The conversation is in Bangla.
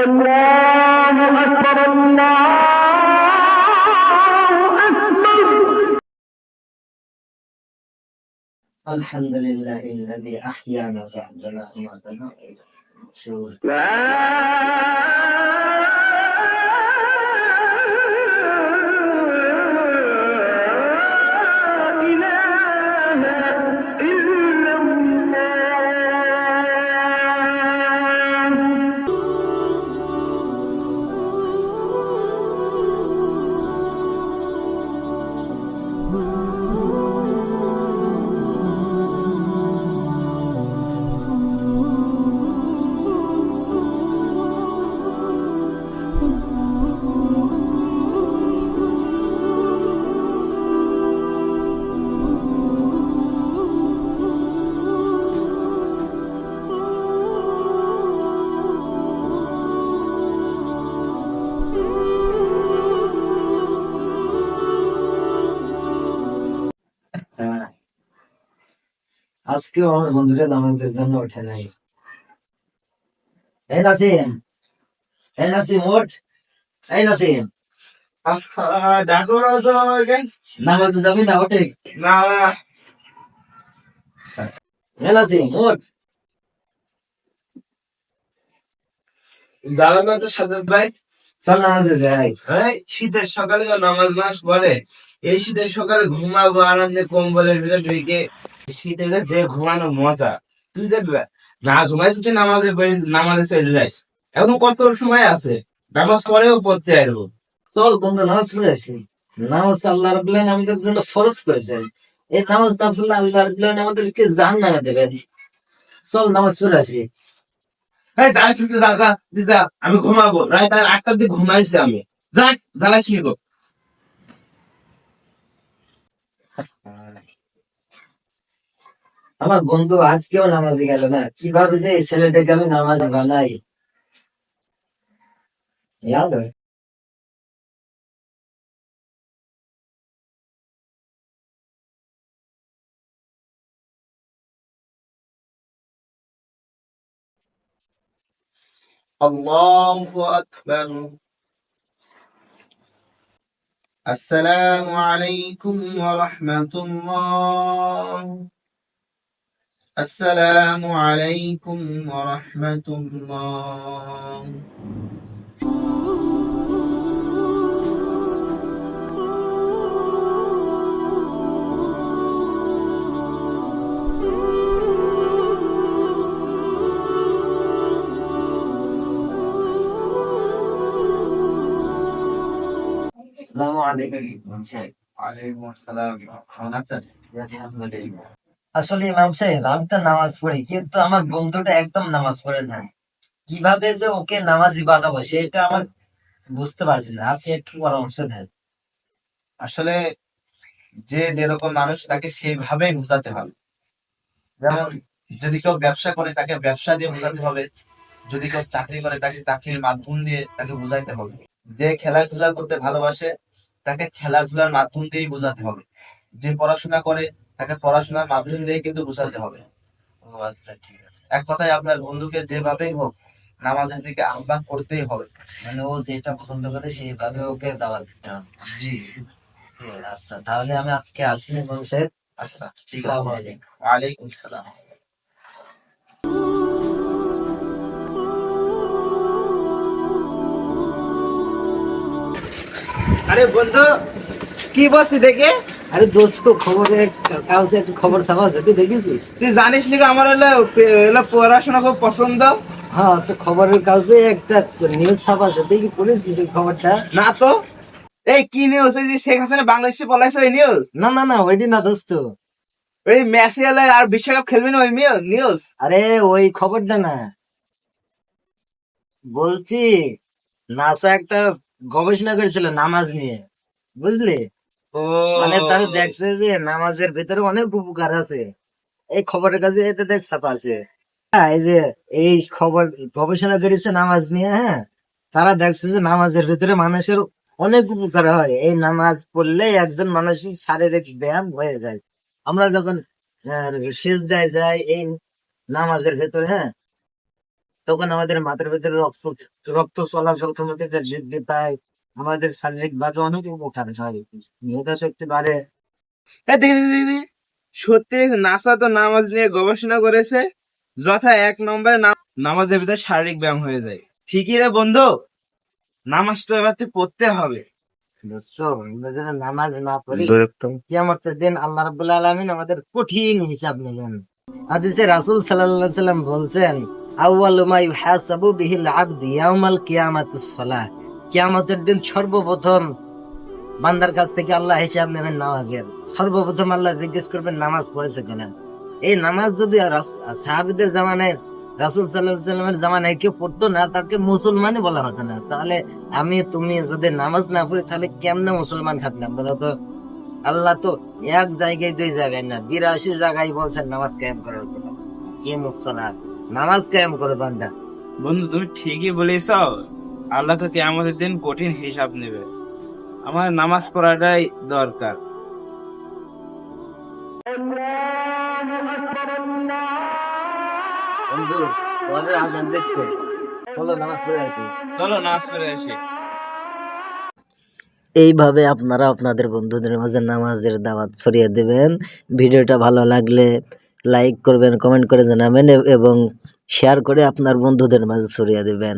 الله أكبر الله أكبر. الحمد لله الذي أحيانا بعدما أماتنا وإليه النشور. আজকেও আমার বন্ধুটা নামাজের জন্য ওঠে নাই। এই নাসিম, ওঠ। এই নাসিম, ডাকো না তো নামাজে যাবি না? ওঠে। না না এই নাসিম, ওঠ। জানো না তো সাজাদ ভাই, চল নামাজে যাই। এই শীতের সকালে কেউ নামাজ মাস পড়ে? এই শীতের সকালে ঘুমাবো আরামে কম্বলের ভিতরে ঢুকে। শীতের যে ঘুমানো মজা, তুই যে না ঘুমাই তুই নামাজে চলে যাস। এখন কত সময় আছে, নামাজ পরেও পড়তে পারবো। চল বন্ধু, নামাজ পড়ে আসি। নামাজ তো আল্লাহ রাব্বুল আলামিন আমাদের জন্য ফরজ করেছেন। এই নামাজ না পড়লে আল্লাহ রাব্বুল আলামিন আমাদেরকে জাহান্নামে দেবেন। চল নামাজ পড়ে আসি। হ্যাঁ যাই শুনতে যা যা তুই যা, আমি ঘুমাবো। রাত 8টার দিকে ঘুমাইছি আমি। যাই জ্বালাই শুনি গো। আমার বন্ধু আজকেও নামাজে গেল না। কিভাবে যে এই ছেলেটাকে আমি নামাজ বানাই। ইয়াদ আছে? الله أكبر. السلام عليكم ورحمة الله. السلام عليكم ورحمة الله. আসসালামু আলাইকুম সাহেব। وعليكم السلام. কেমন আছেন? আলহামদুলিল্লাহ। আসলে ইমাম সাহেব, আমি তো নামাজ পড়ি, কিন্তু আমার বন্ধুটা একদম নামাজ পড়ে না। কিভাবে যে ওকে নামাজি বানাবো সেটা আমার বুঝতে পারছি না। আপনি একটু পরামর্শ দেন। আসলে যে যেরকম মানুষ তাকে সেইভাবেই বোঝাতে হবে। যেমন যদি কেউ ব্যবসা করে তাকে ব্যবসা দিয়ে বোঝাতে হবে, যদি কেউ চাকরি করে তাকে চাকরির মাধ্যম দিয়ে তাকে বোঝাইতে হবে, যে খেলাধুলা করতে ভালোবাসে তাকে খেলাধুলার মাধ্যম দিয়েই বোঝাতে হবে, যে পড়াশোনা করে তাকে পড়াশোনার মাধ্যম দিয়ে কিন্তু বোঝাতে হবে। ও আচ্ছা, ঠিক আছে। এক কথায় আপনার বন্ধুকে যেভাবেই হোক নামাজের দিকে আহ্বান করতেই হবে। মানে ও যেটা পছন্দ করে সেইভাবে ওকে দাওয়াত দিতে হবে। জি। আচ্ছা, তাহলে আমি আজকে আসি ইমাম সাহেব। আচ্ছা ঠিক আসসালামু আছে। আলাইকুম। ওয়ালাইকুম আসসালাম। আরে বন্ধু, কি বলছি দেখে? আরে দোস্ত, খবরে কাগজে একটা খবর ছাপা আছে, তুই দেখেছিস? তুই জানিস নি আমার হলো পড়াশোনা খুব পছন্দ। হ্যাঁ, তো খবরের কাগজে একটা নিউজ ছাপা আছে, তুই কি পড়েছিস ওই খবরটা? না তো। এই কি নিউজ? এই যে শেখ হাসিনা বাংলাদেশে পলাইছে ওই নিউজ? না না না, ওইটি না দোস্ত। ওই মেসি হলে আর বিশ্বকাপ খেলবে না ওই নিউজ? আরে ওই খবরটা না, বলছি নাসা একটা গবেষণা করেছিল নামাজ নিয়ে, বুঝলি? ও মানে তারা দেখছে যে নামাজের ভিতরে অনেক উপকার আছে। এই খবরের কাছে এতে দেখ ছাপা আছে। হ্যাঁ, এই যে এই খবর গবেষণা করেছে নামাজ নিয়ে। হ্যাঁ, তারা দেখছে যে নামাজের ভিতরে মানুষের অনেক উপকার হয়। এই নামাজ পড়লে একজন মানুষের শারীরিক ব্যায়াম হয়ে যায়। আমরা যখন সেজদায় যাই এই নামাজের ভেতরে, হ্যাঁ, তখন আমাদের মাথার ভিতরে রক্ত রক্ত চলাচল ক্ষমতা বৃদ্ধি পায়, আমাদের শারীরিক ভাবে অনেক উপকার হয়, মেধা শক্তি বাড়ে। সত্যি নাসা তো নামাজ নিয়ে গবেষণা করেছে, যথা 1 নম্বরে নামাজের ভিতরে শারীরিক ব্যায়াম হয়ে যায়। ঠিকই রে বন্ধু, নামাজ তো এবার তুই পড়তে হবে। দোস্ত, আমরা যদি নামাজ না পড়ি কিয়ামতের দিন আল্লাহ রাব্বুল আলামিন আমাদের কঠিন হিসাব নেবেন। হাদিসে রাসূল সাল্লাল্লাহু আলাইহি সাল্লাম বলছেন, আউয়ালু মা ইউহাসাবু বিহিল আবদু ইয়াউমাল কিয়ামাতিস সালাহ। কিয়ামতের দিন সর্বপ্রথম বান্দার কাছ থেকে আল্লাহ হিসাব নেবেন নামাজের। সর্বপ্রথম আল্লাহ জিজ্ঞেস করবেন নামাজ পড়েছে কিনা। এই নামাজ যদি সাহাবীদের জামানায়, রাসূল সাল্লাল্লাহু আলাইহি সাল্লামের জামানায় কেউ পড়তো না, তাকে মুসলমানই বলা হতো না। তাহলে আমি তুমি যদি নামাজ না পড়ি তাহলে কেমনে মুসলমান থাকলাম বলো তো? আল্লাহ তো এক জায়গায় 2 জায়গায় না, 82 জায়গায় বলছেন নামাজ কায়েম করার কথা। কি মুসলাত, নামাজ কায়েম করে বান্দা। বন্ধু তুমি ঠিকই বলেছ, আল্লাহ তো কিয়ামতের দিন কঠিন হিসাব নেবে। আমার নামাজ পড়াটাই দরকার। বন্ধু, তোমাদের আজান দেখছো, চলো নামাজ পড়ে আসি। চলো নামাজ পড়ে আসি। এইভাবে আপনারা আপনাদের বন্ধুদের মাঝে নামাজের দাওয়াত ছড়িয়ে দেবেন। ভিডিওটা ভালো লাগলে লাইক করবেন, কমেন্ট করে জানাবেন এবং শেয়ার করে আপনার বন্ধুদের মাঝে ছড়িয়ে দেবেন।